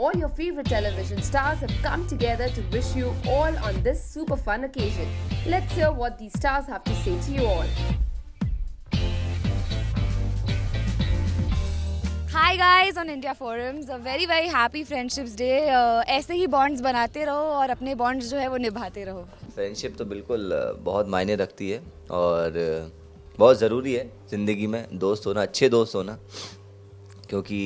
all your favorite television stars have come together to wish you all on this super fun occasion. Let's hear what these stars have to say to you all. Hi guys on India Forums, a very happy Friendships Day. ऐसे ही bonds बनाते रहो और अपने bonds जो है वो निभाते रहो. फ्रेंडशिप तो बिल्कुल बहुत मायने रखती है और बहुत ज़रूरी है ज़िंदगी में दोस्त होना, अच्छे दोस्त होना, क्योंकि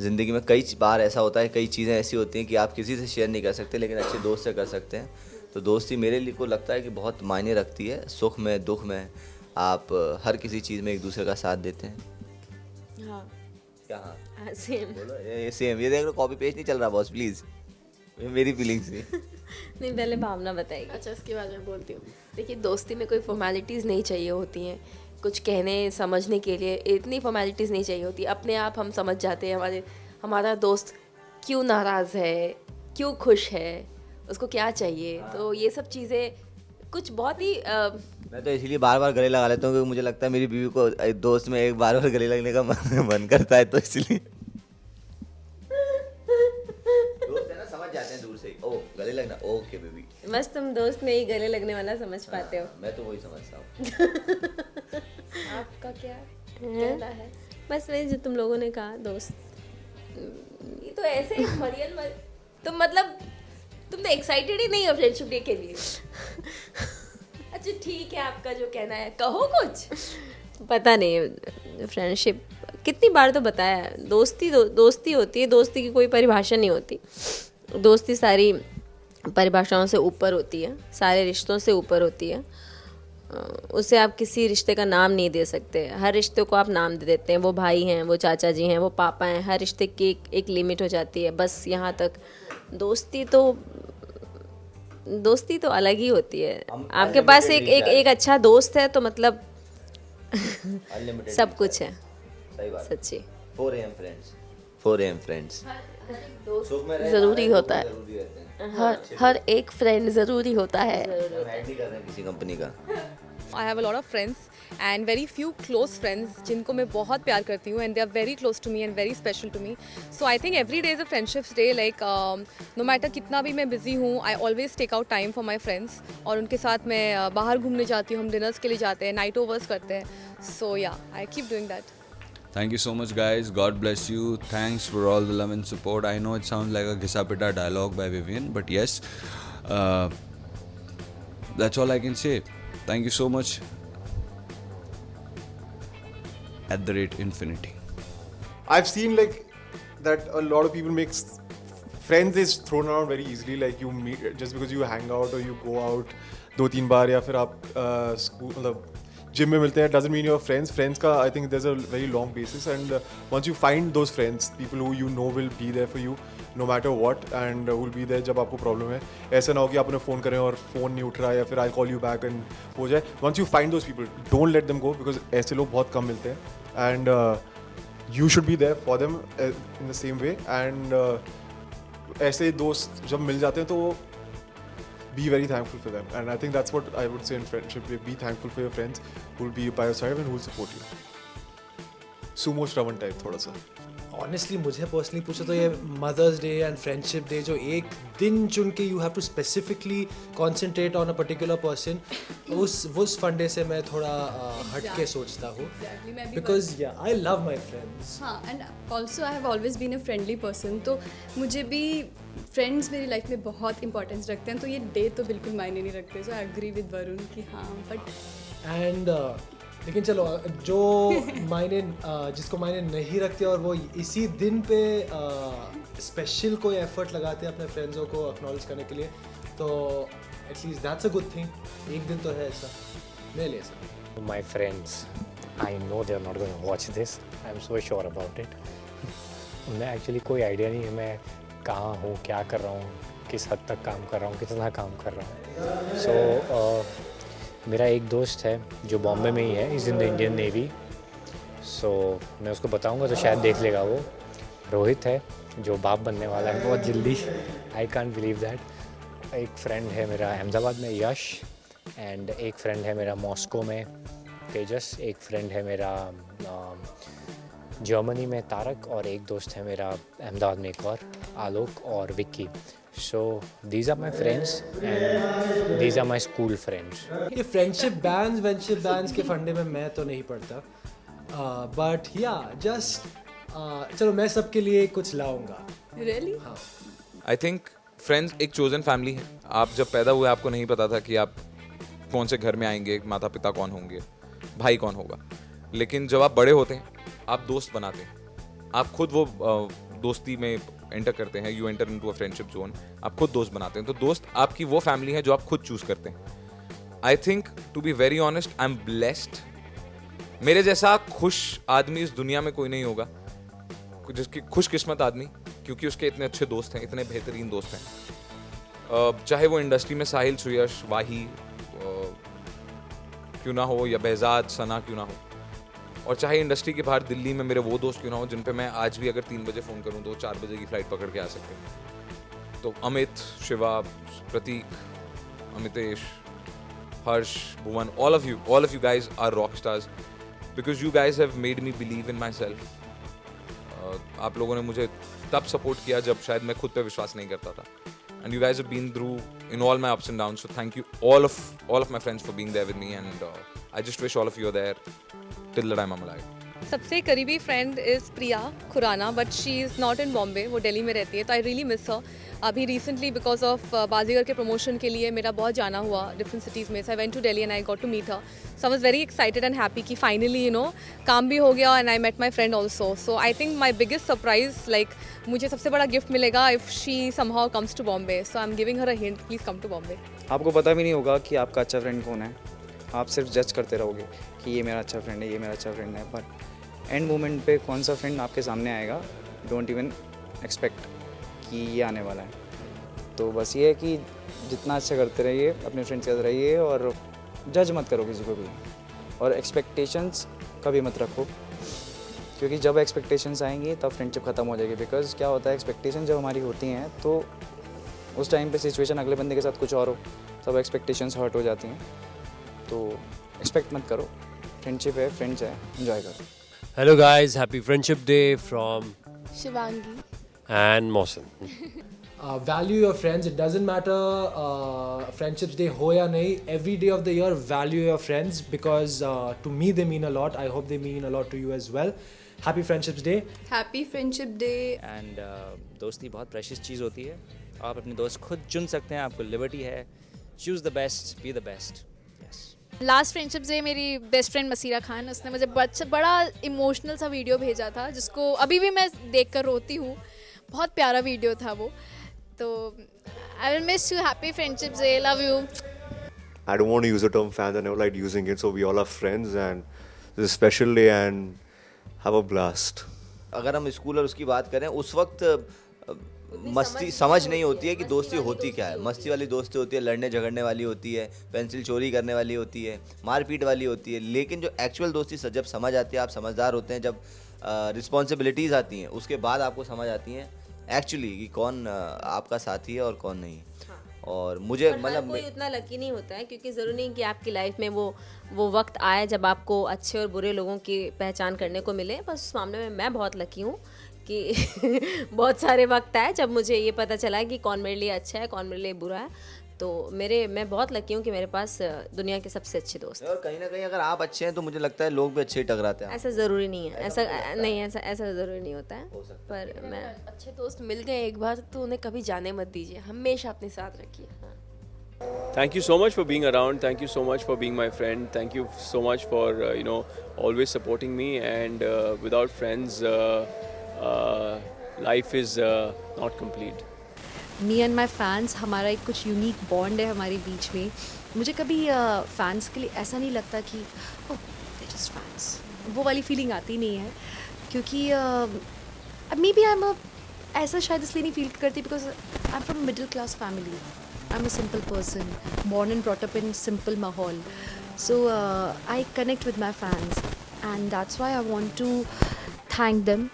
ज़िंदगी में कई बार ऐसा होता है, कई चीज़ें ऐसी होती हैं कि आप किसी से शेयर नहीं कर सकते लेकिन अच्छे दोस्त से कर सकते हैं. तो दोस्ती मेरे लिए को लगता है कि बहुत मायने रखती है. सुख में दुख में आप हर किसी चीज़ में एक दूसरे का साथ देते हैं. हाँ क्या हाँ सेम. बोलो ये सेम. ये देख लो कॉपी पेस्ट नहीं चल रहा बॉस प्लीज़, मेरी फीलिंग्स थी. नहीं पहले भावना बताएगी. अच्छा इसके बाद मैं बोलती हूँ. देखिए दोस्ती में कोई फॉर्मेलिटीज़ नहीं चाहिए होती हैं. कुछ कहने समझने के लिए इतनी फॉर्मेलिटीज़ नहीं चाहिए होती. अपने आप हम समझ जाते हैं हमारा दोस्त क्यों नाराज़ है, क्यों खुश है, उसको क्या चाहिए. तो ये सब चीज़ें कुछ बहुत ही मैं तो इसीलिए बार बार गले लगा लेता हूँ क्योंकि मुझे लगता है मेरी बीवी को एक दोस्त में एक बार गले लगने का मन करता है, तो इसलिए दोस्त है ना समझ जाते हैं दूर से ही. ओ गले लगना, ओके बेबी. बस तुम दोस्त में ही गले लगने वाला समझ पाते हो. मैं तो वही समझता हूँ. आपका क्या कहना है. बस वही जो तुम लोगों ने कहा दोस्त. ये तो ऐसे ही मरियन तो मतलब तुम तो एक्साइटेड ही नहीं हो फ्रेंडशिप डे के लिए. अच्छा ठीक है, आपका जो कहना है कहो कुछ. पता नहीं फ्रेंडशिप कितनी बार तो बताया है. दोस्ती होती है. दोस्ती की कोई परिभाषा नहीं होती. दोस्ती सारी परिभाषाओं से ऊपर होती है, सारे रिश्तों से ऊपर होती है. उसे आप किसी रिश्ते का नाम नहीं दे सकते. हर रिश्ते को आप नाम दे देते हैं. वो भाई हैं, वो चाचा जी हैं, वो पापा हैं. हर रिश्ते की एक लिमिट हो जाती है, बस यहाँ तक. दोस्ती तो अलग ही होती है. आपके पास एक अच्छा दोस्त है तो मतलब सब कुछ है. सही बात. सच्ची. 4 AM फ्रेंड्स ज़रूरी होता है. हर एक फ्रेंड ज़रूरी होता है. ऐड नहीं कर रहे हैं किसी कंपनी का. I have a lot of friends and very few close friends जिनको मैं बहुत प्यार करती हूँ and they are very close to me and very special to me. So I think every day is a friendships day. Like no matter कितना भी मैं busy हूँ, I always take out time for my friends. और उनके साथ मैं बाहर घूमने जाती हूँ, हम dinners के लिए जाते हैं, night overs करते हैं. So yeah, I keep doing that. Thank you so much guys, God bless you. Thanks for all the love and support. I know it sounds like a Ghisa-Pita dialogue by Vivian, but yes, that's all I can say. Thank you so much. @infinity. I've seen like that a lot of people make friends is thrown around very easily. Like you meet just because you hang out or you go out 2-3 बार या फिर आप school मतलब gym में मिलते हैं, doesn't mean you're friends. Friends का I think there's a very long basis, and once you find those friends, people who you know will be there for you no matter what, and will be there जब आपको problem है. ऐसा ना हो कि आप उन्हें फ़ोन करें और फ़ोन नहीं उठ रहा है या फिर I'll call you back and हो जाए. Once you find those people, don't let them go because ऐसे लोग बहुत कम मिलते हैं, and you should be there for them in the same way. And ऐसे दोस्त जब मिल जाते हैं तो be very thankful for them, and I think that's what I would say in friendship. Be thankful for your friends who will be by your side and who will support you. Sumo Shravan type थोड़ा सा. Honestly मुझे personally पूछो तो ये mother's day and friendship day जो एक दिन चुन के you have to specifically concentrate on a particular person, उस फंडे से मैं थोड़ा हट के सोचता हूँ. Because yeah I love my friends. हाँ, and also I have always been a friendly person. तो मुझे भी फ्रेंड्स मेरी लाइफ में बहुत इंपॉर्टेंस रखते हैं. तो ये डे तो बिल्कुल मायने नहीं रखते. सो आई एग्री विद वरुण कि हाँ बट एंड लेकिन चलो जो मायने जिसको मायने नहीं रखते और वो इसी दिन पे स्पेशल कोई एफर्ट लगाते हैं अपने फ्रेंड्सों को एक्नॉलेज करने के लिए, तो at least that's a good thing. एक दिन तो है ऐसा मेरे लिए. ऐसा My friends, I know they're not going to watch this. I'm so sure about it. उन्हें एक्चुअली कोई आइडिया नहीं है मैं कहाँ हूँ, क्या कर रहा हूँ, किस हद तक काम कर रहा हूँ, कितना काम कर रहा हूँ. सो मेरा एक दोस्त है जो बॉम्बे में ही है, is in the Indian navy. So मैं उसको बताऊंगा तो शायद देख लेगा. वो रोहित है जो बाप बनने वाला है बहुत जल्दी. I can't believe that. एक फ्रेंड है मेरा अहमदाबाद में, यश. एंड एक फ्रेंड है मेरा मॉस्को में, तेजस. एक फ्रेंड है मेरा जर्मनी में तारक और एक दोस्त है मेरा अहमदाबाद में एक और आलोक और Vicky. So these are my friends and these are my school friends. ये फ्रेंडशिप बैंड्स के फंडे में मैं तो नहीं पढ़ता, बट या जस्ट चलो मैं सबके लिए कुछ लाऊंगा. रियली? हाँ. आई थिंक फ्रेंड्स एक चोजन फैमिली है. आप जब पैदा हुए आपको नहीं पता था कि आप कौन से घर में आएंगे, माता पिता कौन होंगे, भाई कौन होगा. लेकिन जब आप बड़े होते हैं आप दोस्त बनाते हैं. आप खुद वो दोस्ती में एंटर करते हैं. You enter into a friendship zone. आप खुद दोस्त बनाते हैं. तो दोस्त आपकी वो फैमिली है जो आप खुद चूज करते हैं. I think to be very honest I am blessed. मेरे जैसा खुश आदमी इस दुनिया में कोई नहीं होगा, जिसकी खुशकिस्मत आदमी, क्योंकि उसके इतने अच्छे दोस्त हैं, इतने बेहतरीन दोस्त हैं. चाहे वो इंडस्ट्री में साहिल, सुयश, वाही क्यों ना हो, या behzad, सना क्यों ना हो, और चाहे इंडस्ट्री के बाहर दिल्ली में मेरे वो दोस्त क्यों ना हो जिन पे मैं आज भी अगर 3 बजे फ़ोन करूं तो 4 बजे की फ़्लाइट पकड़ के आ सकते हैं. तो अमित, शिवा, प्रतीक, अमितेश, हर्ष, भुवन, all of you guys are rock stars because you guys have made me believe in myself. आप लोगों ने मुझे तब सपोर्ट किया जब शायद मैं खुद पे विश्वास नहीं करता था. And you guys have been through in all my ups and downs. So thank you all of my friends for being there with me, and I just wish all of you are there till the time I'm alive. सबसे करीबी friend is Priya Khurana, but she is not in Bombay. वो दिल्ली में रहती है, तो I really miss her. अभी recently because of बाजीगर के promotion के लिए मेरा बहुत जाना हुआ डिफरेंट सिटीज़ में. So I went to Delhi and I got to meet her. So I was very excited and happy कि फाइनली काम भी हो गया and I met my friend also. So I think my biggest surprise, like मुझे सबसे बड़ा gift मिलेगा if she somehow comes to Bombay. So I am giving her a hint, please come to Bombay. आपको पता भी नहीं होगा कि आपका अच्छा फ्रेंड कौन है. आप सिर्फ जज करते रहोगे कि ये मेरा अच्छा फ्रेंड है, ये मेरा अच्छा फ्रेंड है, बट एंड मोमेंट पे कौन सा फ्रेंड आपके सामने आएगा, डोंट इवन एक्सपेक्ट कि ये आने वाला है. तो बस ये है कि जितना अच्छा करते रहिए, अपने फ्रेंड्स के साथ रहिए और जज मत करो किसी को भी, और एक्सपेक्टेशंस कभी मत रखो, क्योंकि जब एक्सपेक्टेशंस आएंगी तब फ्रेंडशिप ख़त्म हो जाएगी. बिकॉज क्या होता है, एक्सपेक्टेशन जब हमारी होती हैं तो उस टाइम पे सिचुएशन अगले बंदे के साथ कुछ और हो, तब एक्सपेक्टेशंस हर्ट हो जाती हैं. तो एक्सपेक्ट मत करो, फ्रेंडशिप है, फ्रेंड्स है, एंजॉय करो. Hello guys, happy Friendship Day from Shivangi and Mohsin. Value your friends. It doesn't matter Friendships Day हो या नहीं. Every day of the year, value your friends because to me they mean a lot. I hope they mean a lot to you as well. Happy Friendships Day. Happy friendship day. And दोस्ती बहुत precious चीज़ होती है. आप अपने दोस्त खुद चुन सकते हैं, आपको लिबर्टी है. Choose the best, be the best. Last friendship day मेरी बेस्ट फ्रेंड मसीरा खान, उसने मुझे बड़ा इमोशनल सा वीडियो भेजा था जिसको अभी भी मैं देख कर रोती हूँ. बहुत प्यारा वीडियो था वो. तो I will miss you. Happy friendship day. Love you. I don't want to use the term fans. I never liked using it. So we all are friends and this is a special day and have a blast. अगर हम school और उसकी बात करें, उस वक्त मस्ती समझ नहीं होती है कि दोस्ती होती क्या है. मस्ती वाली दोस्ती होती है, लड़ने झगड़ने वाली होती है, पेंसिल चोरी करने वाली होती है, मारपीट वाली होती है. लेकिन जो एक्चुअल दोस्ती जब समझ आती है, आप समझदार होते हैं, जब रिस्पॉन्सिबिलिटीज़ आती हैं, उसके बाद आपको समझ आती हैं एक्चुअली कि कौन आपका साथी है और कौन नहीं. और मुझे मतलब कोई उतना लकी नहीं होता है, क्योंकि ज़रूरी नहीं कि आपकी लाइफ में वो वक्त आए जब आपको अच्छे और बुरे लोगों की पहचान करने को मिले. बस उस मामले में मैं बहुत लकी हूँ कि बहुत सारे वक्त आए जब मुझे ये पता चला कि कौन मेरे लिए अच्छा है, कौन मेरे लिए बुरा है. तो मैं बहुत लकी हूँ कि मेरे पास दुनिया के सबसे अच्छे दोस्त हैं. और कहीं ना कहीं अगर आप अच्छे हैं तो मुझे लगता है लोग भी अच्छे ही टकराते हैं. ऐसा ज़रूरी नहीं है, ऐसा ज़रूरी नहीं होता है. पर मैं अच्छे दोस्त मिल गए एक बार तो उन्हें कभी जाने मत दीजिए, हमेशा अपने साथ रखिए. Thank you so much for being around. Thank you so much for being my friend. Thank you so much for always supporting me. And without friends, life is not complete. Me and my fans, हमारा एक कुछ unique bond है हमारे बीच में. मुझे कभी fans के लिए ऐसा नहीं लगता कि ओह दे जस्ट फैंस, वो वाली फीलिंग आती नहीं है. क्योंकि मे बी आई एम ऐसा शायद इसलिए नहीं फील करती because I am from middle class family. I am a simple person, born and brought up in simple mahal. So I connect with my fans and that's why I want to thank them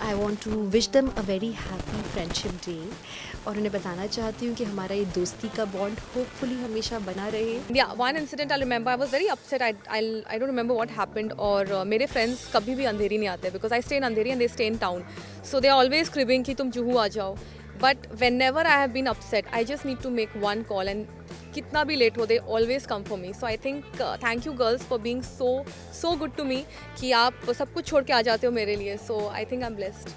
I want to wish them a very happy friendship day और उन्हें बताना चाहती हूँ कि हमारा ये दोस्ती का बॉन्ड होपफुली हमेशा बना रहे. Yeah, one incident I remember. I was very upset. I don't remember what happened. और मेरे friends कभी भी अंधेरी नहीं आते because I stay in Andheri and they stay in town. So they are always cribbing कि तुम जुहू आ जाओ. But whenever I have been upset, I just need to make one call and कितना भी लेट हो they always come for me. So I think thank you girls for being so good to me कि आप सब कुछ छोड़ के आ जाते हो मेरे लिए. So I think I'm blessed.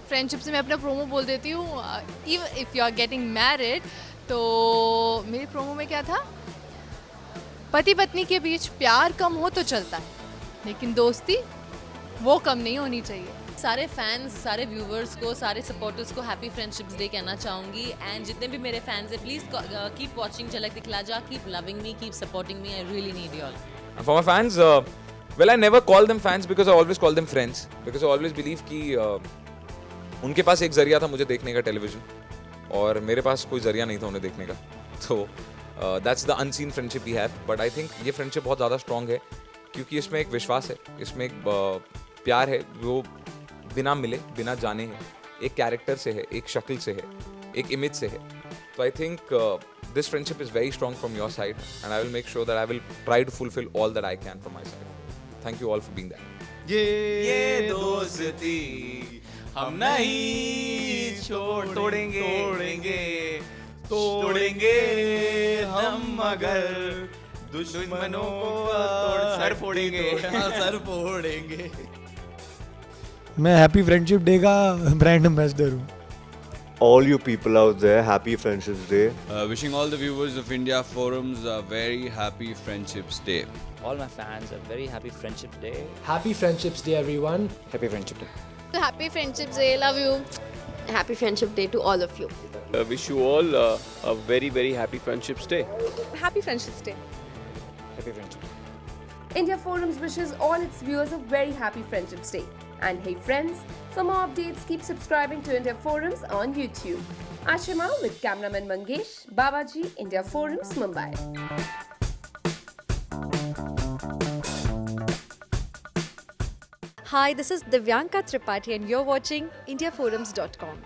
Friendship से मैं अपना प्रोमो बोल देती हूँ. If you are getting married, तो मेरे प्रोमो में क्या था, पति पत्नी के बीच प्यार कम हो तो चलता है, लेकिन दोस्ती वो कम नहीं होनी चाहिए. सारे फैंस, सारे व्यूवर्स को, सारे सपोर्टर्स को हैप्पी फ्रेंडशिप्स डे कहना चाहूँगी. एंड जितने भी मेरे फैंस हैं, प्लीज़ कीप वॉचिंग झलक दिखला जा, keep loving me, keep supporting me. I really need you all. For my fans, well, I never call them fans because I always call them friends, because I always believe कि उनके पास एक जरिया था मुझे देखने का टेलीविजन, और मेरे पास कोई जरिया नहीं था उन्हें देखने का. तो that's the unseen friendship we have. But I think ये फ्रेंडशिप बहुत ज़्यादा स्ट्रॉन्ग है क्योंकि इसमें एक विश्वास है, इसमें एक प्यार है जो बिना मिले, बिना जाने है, एक कैरेक्टर से है, एक शक्ल से है, एक इमेज से है. तो I think this friendship is very strong from your side and I will make sure that I will try to fulfil all that I can from my side. Thank you all for being that. ये दोस्ती हम नहीं तोड़ेंगे हम, मगर दुश्मनों को sir फोड़ेंगे. मैं हैप्पी फ्रेंडशिप डे का ब्रांड एम्बेसडर हूँ. All you people out there, happy Friendships Day. Wishing all the viewers of India Forums a very happy Friendships Day. All my fans a very happy Friendships Day. Happy Friendships Day, everyone. Happy Friendship Day. Happy Friendships Day. Love you. Happy Friendship Day to all of you. Wish you all a very, very happy Friendships Day. Happy Friendships Day. Happy Friendship Day. India Forums wishes all its viewers a very happy Friendships Day. And hey friends, for more updates, keep subscribing to India Forums on YouTube. Ashima with cameraman Mangesh, Babaji, India Forums, Mumbai. Hi, this is Divyanka Tripathi and you're watching IndiaForums.com.